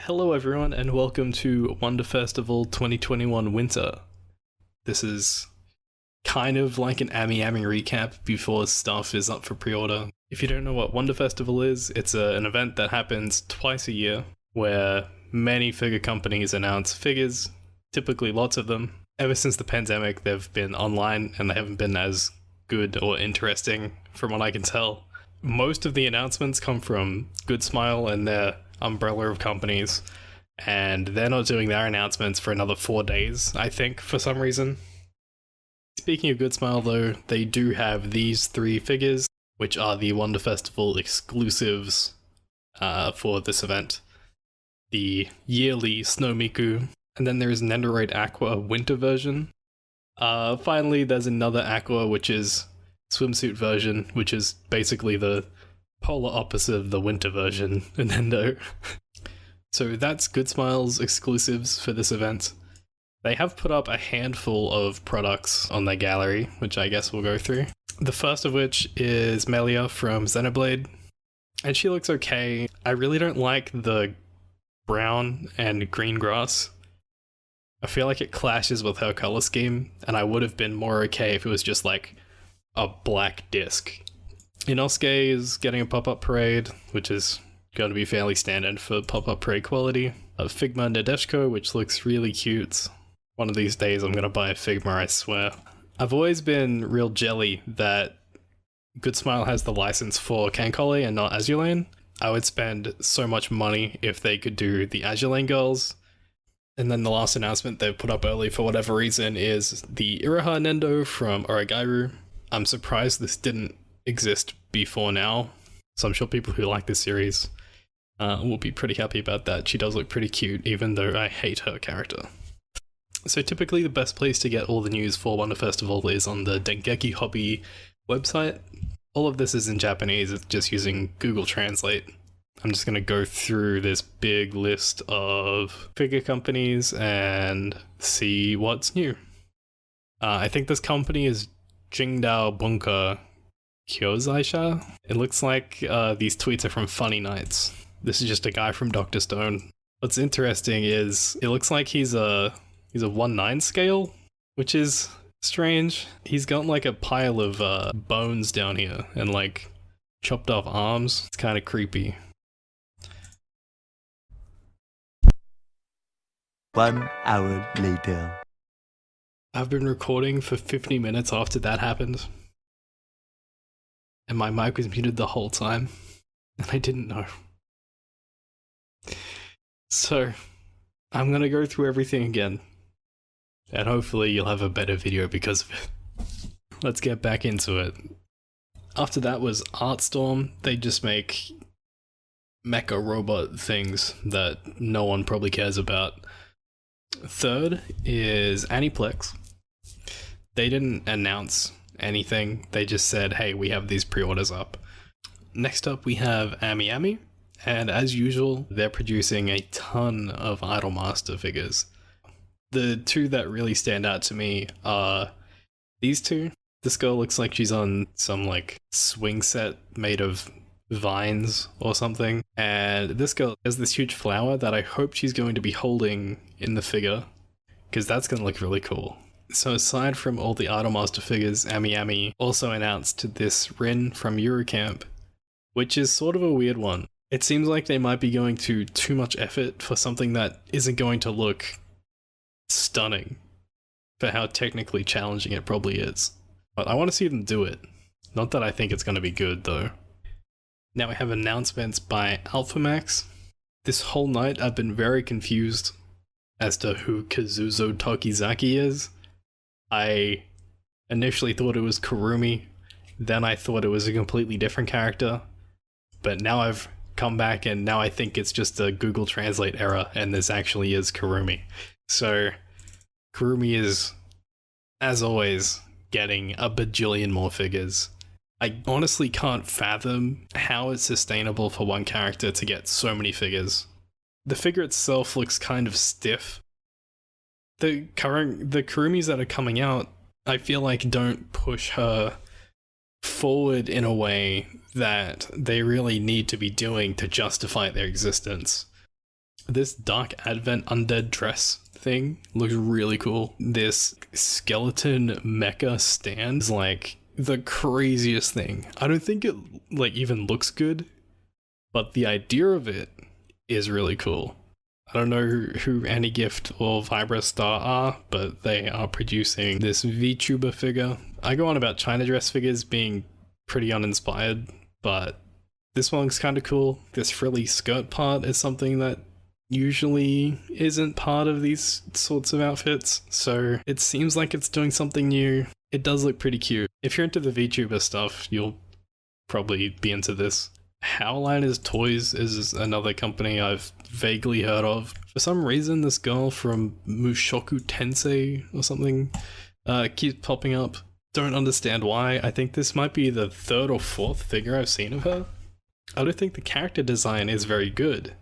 Hello everyone and welcome to Wonder Festival 2021 Winter. This is kind of like an emiya recap before stuff is up for pre-order. If you don't know what Wonder Festival is, it's an event that happens twice a year where many figure companies announce figures, typically lots of them. Ever since the pandemic, they've been online and they haven't been as good or interesting from what I can tell. Most of the announcements come from Good Smile and their umbrella of companies, and they're not doing their announcements for another 4 days, I think, for some reason. Speaking of Good Smile though, they do have these 3 figures, which are the Wonder Festival exclusives for this event. The yearly Snow Miku, and then there's Nendoroid Aqua winter version. Finally, there's another Aqua, which is swimsuit version, which is basically the polar opposite of the winter version, Nintendo. So that's Good Smile's exclusives for this event. They have put up a handful of products on their gallery, which I guess we'll go through. The first of which is Melia from Xenoblade, and she looks okay. I really don't like the brown and green grass. I feel like it clashes with her color scheme, and I would have been more okay if it was just like a black disc. Inosuke is getting a pop-up parade, which is going to be fairly standard for pop-up parade quality. Figma Nadeshiko, which looks really cute. One of these days I'm going to buy a Figma, I swear. I've always been real jelly that Good Smile has the license for Kankole and not Azulane. I would spend so much money if they could do the Azulane girls. And then the last announcement they've put up early for whatever reason is the Iraha Nendo from Origairu. I'm surprised this didn't exist before now, so I'm sure people who like this series will be pretty happy about that. She does look pretty cute, even though I hate her character. So typically the best place to get all the news for Wonder Festival is on the Dengeki Hobby website. All of this is in Japanese, it's just using Google Translate. I'm just going to go through this big list of figure companies and see what's new. I think this company is Jingdao Bunka Kyozaisha. It looks like these tweets are from FunnyKnights. This is just a guy from Dr. Stone. What's interesting is it looks like he's a 1/9 scale, which is strange. He's got like a pile of bones down here and like chopped off arms. It's kind of creepy. 1 hour later. I've been recording for 50 minutes after that happened, and my mic was muted the whole time, and I didn't know. So, I'm gonna go through everything again, and hopefully you'll have a better video because of it. Let's get back into it. After that was Artstorm. They just make mecha robot things that no one probably cares about. Third is Aniplex. They didn't announce anything, they just said, hey, we have these pre-orders up. Next up we have Ami, and as usual, they're producing a ton of Idolmaster figures. The 2 that really stand out to me are these 2. This girl looks like she's on some like swing set made of vines or something, and this girl has this huge flower that I hope she's going to be holding in the figure, because that's going to look really cool. So aside from all the Idolmaster figures, Ami also announced this Rin from Eurocamp, which is sort of a weird one. It seems like they might be going to too much effort for something that isn't going to look stunning for how technically challenging it probably is. But I want to see them do it. Not that I think it's going to be good though. Now we have announcements by Alphamax. This whole night I've been very confused as to who Kazuzo Tokizaki is. I initially thought it was Kurumi, then I thought it was a completely different character, but now I've come back and now I think it's just a Google Translate error and this actually is Kurumi. So Kurumi is, as always, getting a bajillion more figures. I honestly can't fathom how it's sustainable for one character to get so many figures. The figure itself looks kind of stiff. The Kurumis that are coming out, I feel like don't push her forward in a way that they really need to be doing to justify their existence. This Dark Advent undead dress thing looks really cool. This skeleton mecha stand is like the craziest thing. I don't think it like even looks good, but the idea of it is really cool. I don't know who AnyGift or Vibrastar are, but they are producing this VTuber figure. I go on about China dress figures being pretty uninspired, but this one looks kind of cool. This frilly skirt part is something that usually isn't part of these sorts of outfits, so it seems like it's doing something new. It does look pretty cute. If you're into the VTuber stuff, you'll probably be into this. Howliners Toys is another company I've vaguely heard of. For some reason, this girl from Mushoku Tensei or something keeps popping up. Don't understand why. I think this might be the third or fourth figure I've seen of her. I don't think the character design is very good.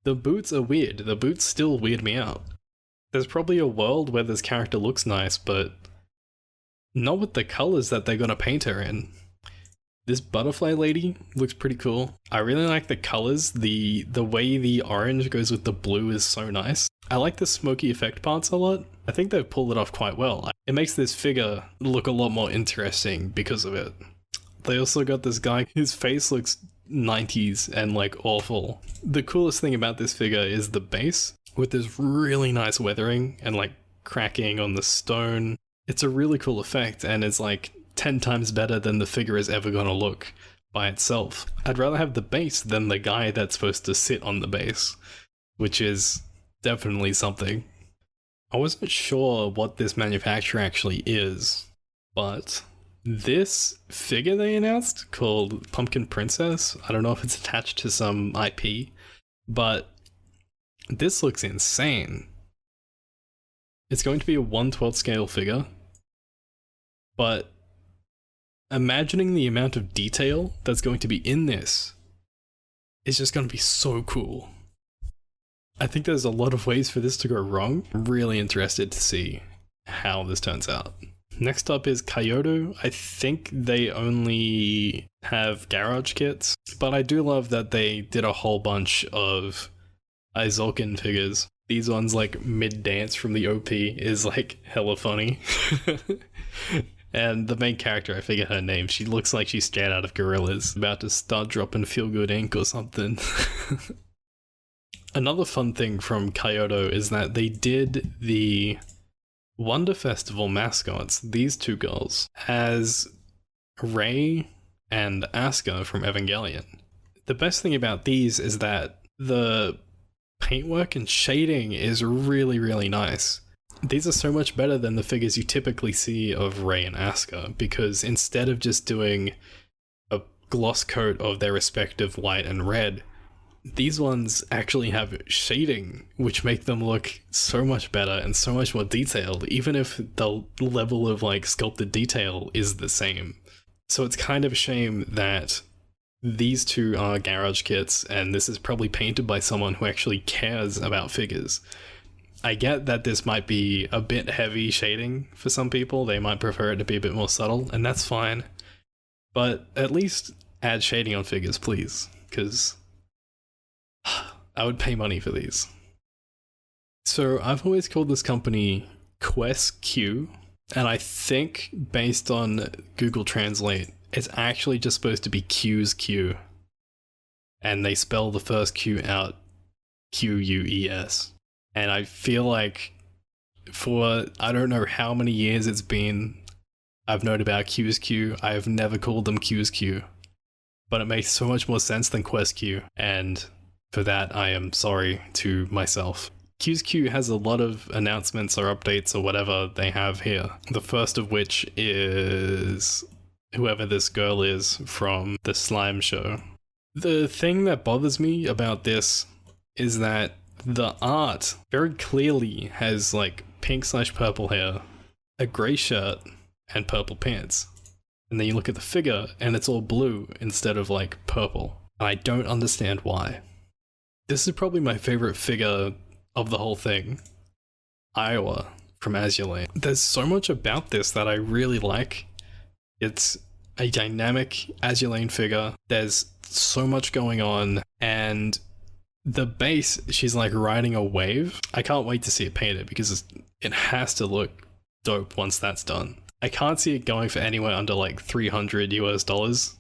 The boots are weird. The boots still weird me out. There's probably a world where this character looks nice, but not with the colors that they're gonna paint her in. This butterfly lady looks pretty cool. I really like the colors. The way the orange goes with the blue is so nice. I like the smoky effect parts a lot. I think they've pulled it off quite well. It makes this figure look a lot more interesting because of it. They also got this guy whose face looks 90s and like awful. The coolest thing about this figure is the base with this really nice weathering and like cracking on the stone. It's a really cool effect, and it's like 10 times better than the figure is ever gonna look by itself. I'd rather have the base than the guy that's supposed to sit on the base, which is definitely something. I wasn't sure what this manufacturer actually is, but this figure they announced called Pumpkin Princess, I don't know if it's attached to some IP, but this looks insane. It's going to be a 1/12 scale figure, but imagining the amount of detail that's going to be in this is just going to be so cool. I think there's a lot of ways for this to go wrong. I'm really interested to see how this turns out. Next up is Kyoto. I think they only have garage kits, but I do love that they did a whole bunch of Izulkin figures. These ones, like mid-dance from the OP, is like hella funny. And the main character, I forget her name, she looks like she's straight out of Gorillaz, about to start dropping Feel Good ink or something. Another fun thing from Kyoto is that they did the Wonder Festival mascots, these two girls, as Rei and Asuka from Evangelion. The best thing about these is that the paintwork and shading is really, really nice. These are so much better than the figures you typically see of Rei and Asuka, because instead of just doing a gloss coat of their respective white and red, these ones actually have shading, which make them look so much better and so much more detailed, even if the level of like sculpted detail is the same. So it's kind of a shame that these two are garage kits, and this is probably painted by someone who actually cares about figures. I get that this might be a bit heavy shading for some people. They might prefer it to be a bit more subtle, and that's fine. But at least add shading on figures, please, because I would pay money for these. So I've always called this company Quest Q, and I think based on Google Translate, it's actually just supposed to be Q's Q. And they spell the first Q out Ques. And I feel like for I don't know how many years it's been, I've known about Q's Q. I have never called them Q's Q. But it makes so much more sense than Quest Q, and for that I am sorry to myself. Q's Q has a lot of announcements or updates or whatever they have here. The first of which is whoever this girl is from the Slime Show. The thing that bothers me about this is that the art very clearly has like pink/purple hair, a grey shirt, and purple pants. And then you look at the figure and it's all blue instead of like purple. And I don't understand why. This is probably my favorite figure of the whole thing. Iowa from Azure Lane. There's so much about this that I really like. It's a dynamic Azure Lane figure. There's so much going on, and The base, she's like riding a wave. I can't wait to see it painted because it has to look dope once that's done. I can't see it going for anywhere under like $300 US,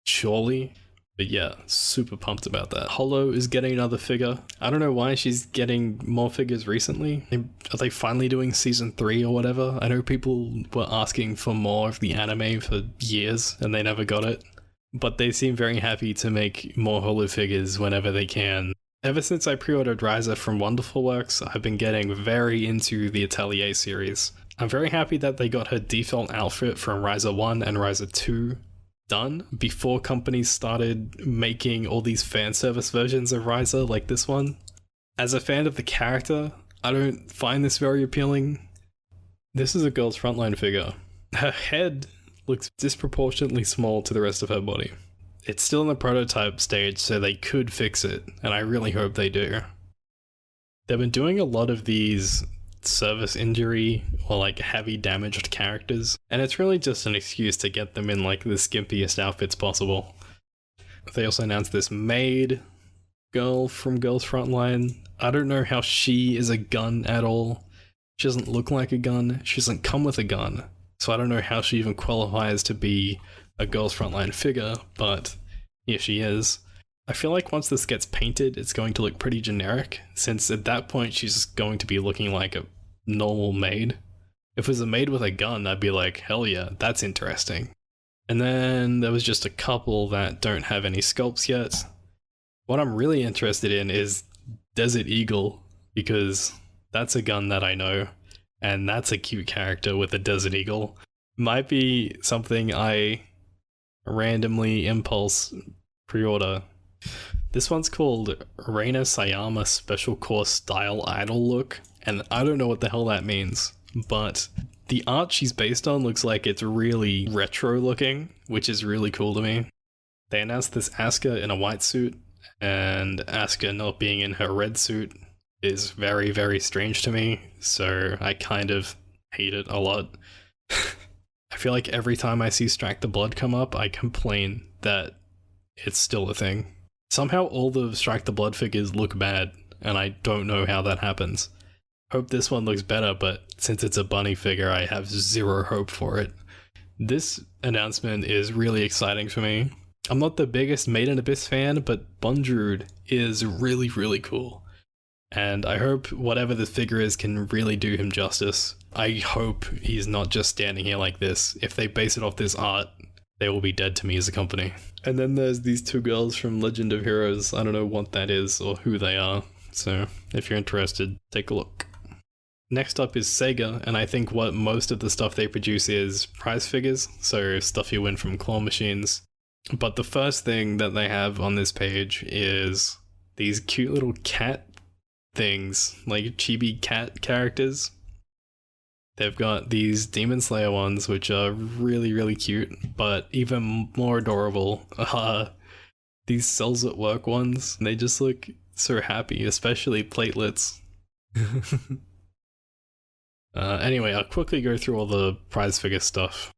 surely. But yeah, super pumped about that. Holo is getting another figure. I don't know why she's getting more figures recently. Are they finally doing season 3 or whatever? I know people were asking for more of the anime for years and they never got it. But they seem very happy to make more Holo figures whenever they can. Ever since I pre-ordered Riza from Wonderful Works, I've been getting very into the Atelier series. I'm very happy that they got her default outfit from Riza 1 and Riza 2 done before companies started making all these fan service versions of Riza like this one. As a fan of the character, I don't find this very appealing. This is a girl's frontline figure. Her head looks disproportionately small to the rest of her body. It's still in the prototype stage, so they could fix it, and I really hope they do. They've been doing a lot of these service injury or like heavy damaged characters, and it's really just an excuse to get them in like the skimpiest outfits possible. They also announced this maid girl from Girls Frontline. I don't know how she is a gun at all. She doesn't look like a gun. She doesn't come with a gun. So I don't know how she even qualifies to be a Girls Frontline figure, but here she is. I feel like once this gets painted, it's going to look pretty generic, since at that point she's going to be looking like a normal maid. If it was a maid with a gun, I'd be like, hell yeah, that's interesting. And then there was just a couple that don't have any sculpts yet. What I'm really interested in is Desert Eagle, because that's a gun that I know, and that's a cute character with a Desert Eagle. Might be something I randomly impulse pre-order. This one's called Reina Sayama Special Course Style Idol Look, and I don't know what the hell that means, but the art she's based on looks like it's really retro looking, which is really cool to me. They announced this Asuka in a white suit, and Asuka not being in her red suit is very, very strange to me, so I kind of hate it a lot. I feel like every time I see Strike the Blood come up, I complain that it's still a thing. Somehow all the Strike the Blood figures look bad, and I don't know how that happens. Hope this one looks better, but since it's a bunny figure, I have zero hope for it. This announcement is really exciting for me. I'm not the biggest Made in Abyss fan, but Bundrude is really, really cool. And I hope whatever the figure is can really do him justice. I hope he's not just standing here like this. If they base it off this art, they will be dead to me as a company. And then there's these two girls from Legend of Heroes. I don't know what that is or who they are, so if you're interested, take a look. Next up is Sega, and I think what most of the stuff they produce is prize figures, so stuff you win from claw machines. But the first thing that they have on this page is these cute little cat things, like chibi cat characters. They've got these Demon Slayer ones, which are really, really cute, but even more adorable are these Cells at Work ones. They just look so happy, especially platelets. Anyway, I'll quickly go through all the prize figure stuff.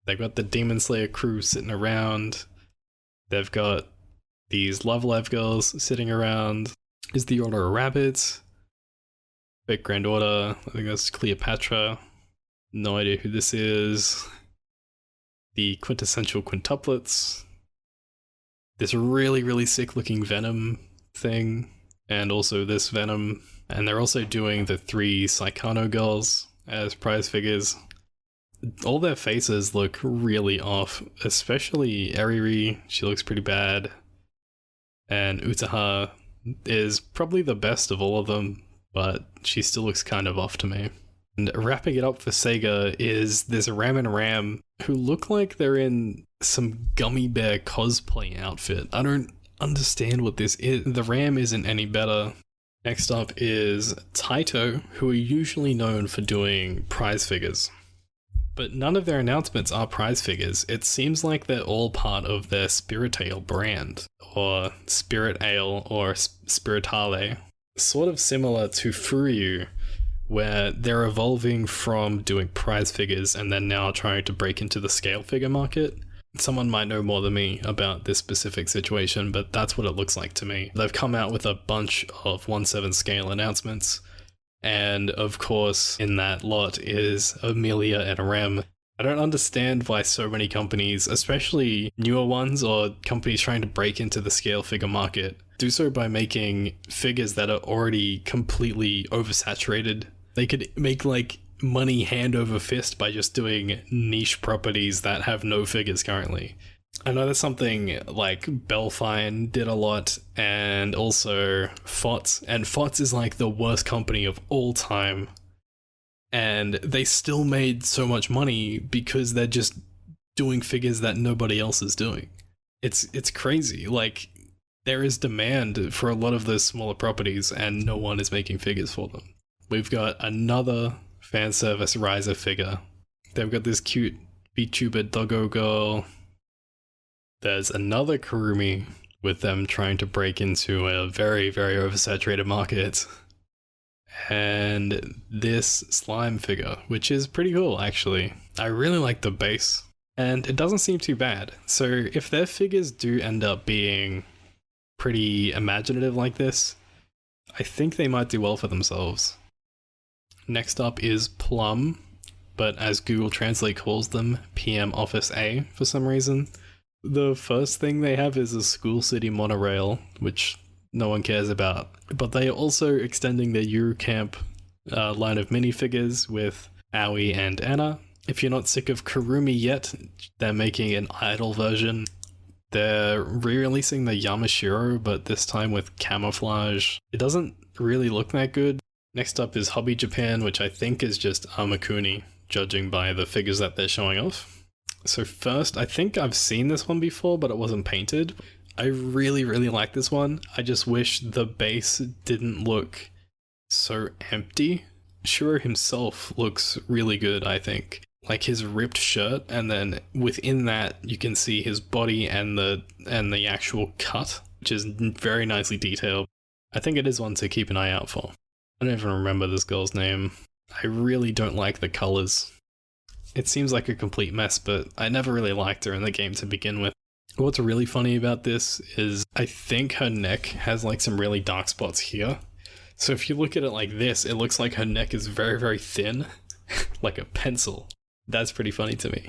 They've got the Demon Slayer crew sitting around. They've got these Love Live girls sitting around. Is the Order of Rabbits. Big Granddaughter, I think that's Cleopatra. No idea who this is. The Quintessential Quintuplets. This really, really sick looking Venom thing. And also this Venom. And they're also doing the 3 Saikano girls as prize figures. All their faces look really off, especially Eriri. She looks pretty bad. And Utaha is probably the best of all of them, but she still looks kind of off to me. And wrapping it up for Sega is this Ram and Ram, who look like they're in some gummy bear cosplay outfit. I don't understand what this is. The Ram isn't any better. Next up is Taito, who are usually known for doing prize figures. But none of their announcements are prize figures. It seems like they're all part of their Spiritale brand, or Spirit Ale, or Spiritale. Sort of similar to Furyu, where they're evolving from doing prize figures and then now trying to break into the scale figure market. Someone might know more than me about this specific situation, but that's what it looks like to me. They've come out with a bunch of 1/7 scale announcements, and of course in that lot is Emiya and Rem. I don't understand why so many companies, especially newer ones or companies trying to break into the scale figure market, do so by making figures that are already completely oversaturated. They could make like money hand over fist by just doing niche properties that have no figures currently. I know that's something like Belfine did a lot, and also FOTS, and FOTS is like the worst company of all time, and they still made so much money because they're just doing figures that nobody else is doing. It's crazy. Like, there is demand for a lot of those smaller properties and no one is making figures for them. We've got another fan service Riser figure. They've got this cute VTuber doggo girl. There's another Kurumi with them trying to break into a very, very oversaturated market. And this slime figure, which is pretty cool actually. I really like the base, and it doesn't seem too bad. So if their figures do end up being pretty imaginative like this, I think they might do well for themselves. Next up is Plum, but as Google Translate calls them, PM Office A for some reason. The first thing they have is a School City monorail, which no one cares about. But they are also extending their Eurocamp line of minifigures with Aoi and Anna. If you're not sick of Kurumi yet, they're making an idol version. They're re-releasing the Yamashiro, but this time with camouflage. It doesn't really look that good. Next up is Hobby Japan, which I think is just Amakuni, judging by the figures that they're showing off. So first, I think I've seen this one before, but it wasn't painted. I really, really like this one. I just wish the base didn't look so empty. Shiro himself looks really good, I think. Like his ripped shirt, and then within that you can see his body and the actual cut, which is very nicely detailed. I think it is one to keep an eye out for. I don't even remember this girl's name. I really don't like the colors. It seems like a complete mess, but I never really liked her in the game to begin with. What's really funny about this is I think her neck has like some really dark spots here. So if you look at it like this, it looks like her neck is very, very thin, like a pencil. That's pretty funny to me.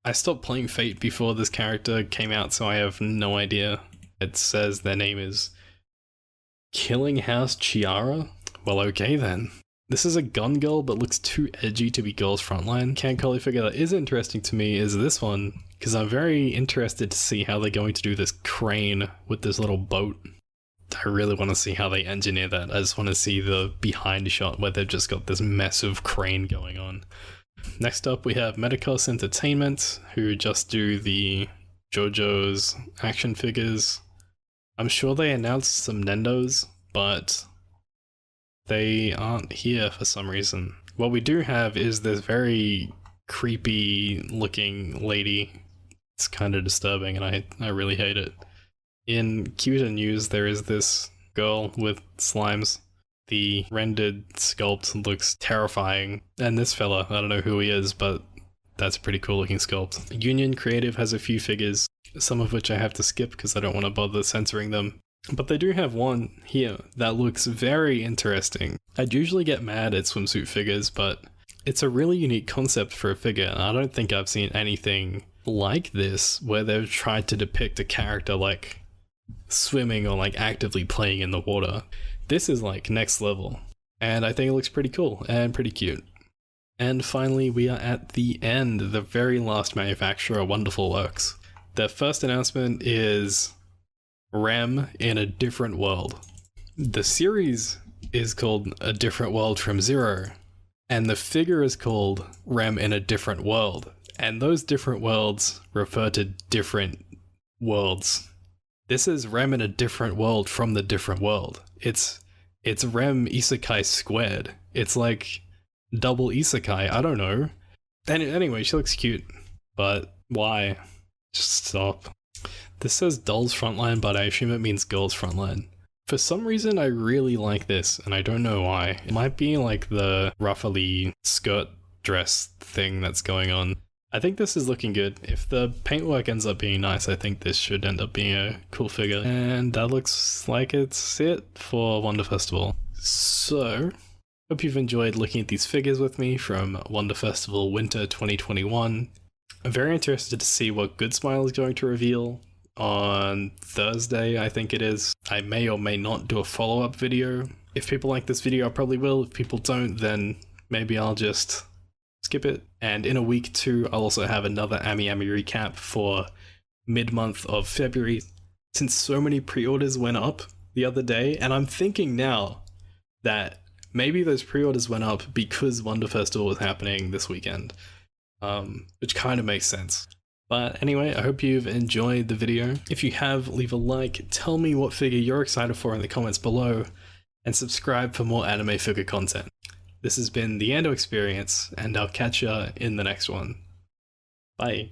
I stopped playing Fate before this character came out, so I have no idea. It says their name is Killing House Chiara? Well, okay then. This is a gun girl, but looks too edgy to be girls frontline. Cancoli figure that is interesting to me is this one, because I'm very interested to see how they're going to do this crane with this little boat. I really want to see how they engineer that. I just want to see the behind shot where they've just got this massive crane going on. Next up we have Metacast Entertainment, who just do the JoJo's action figures. I'm sure they announced some Nendos, but they aren't here for some reason. What we do have is this very creepy looking lady. It's kind of disturbing and I really hate it. In cuter news, there is this girl with slimes. The rendered sculpt looks terrifying. And this fella, I don't know who he is, but that's a pretty cool looking sculpt. Union Creative has a few figures, some of which I have to skip because I don't want to bother censoring them. But they do have one here that looks very interesting. I'd usually get mad at swimsuit figures, but it's a really unique concept for a figure, and I don't think I've seen anything like this where they've tried to depict a character like swimming or like actively playing in the water. This is like next level, and I think it looks pretty cool and pretty cute. And finally, we are at the end, the very last manufacturer, Wonderful Works. Their first announcement is Rem in a Different World. The series is called A Different World from Zero, and the figure is called Rem in a Different World, and those different worlds refer to different worlds. This is Rem in a different world from the different world. It's Rem Isekai squared. It's like double Isekai, I don't know. Anyway, she looks cute, but why? Just stop. This says Dolls Frontline, but I assume it means Girls Frontline. For some reason, I really like this, and I don't know why. It might be like the ruffly skirt dress thing that's going on. I think this is looking good. If the paintwork ends up being nice, I think this should end up being a cool figure. And that looks like it's it for Wonder Festival. So, hope you've enjoyed looking at these figures with me from Wonder Festival Winter 2021. I'm very interested to see what Good Smile is going to reveal on Thursday, I think it is. I may or may not do a follow-up video. If people like this video, I probably will. If people don't, then maybe I'll just skip it. And in a week too, I'll also have another emiya recap for mid-month of February. Since so many pre-orders went up the other day, and I'm thinking now that maybe those pre-orders went up because Wonder Festival was happening this weekend, which kind of makes sense. But anyway, I hope you've enjoyed the video. If you have, leave a like, tell me what figure you're excited for in the comments below, and subscribe for more anime figure content. This has been the Ando Experience, and I'll catch ya in the next one. Bye.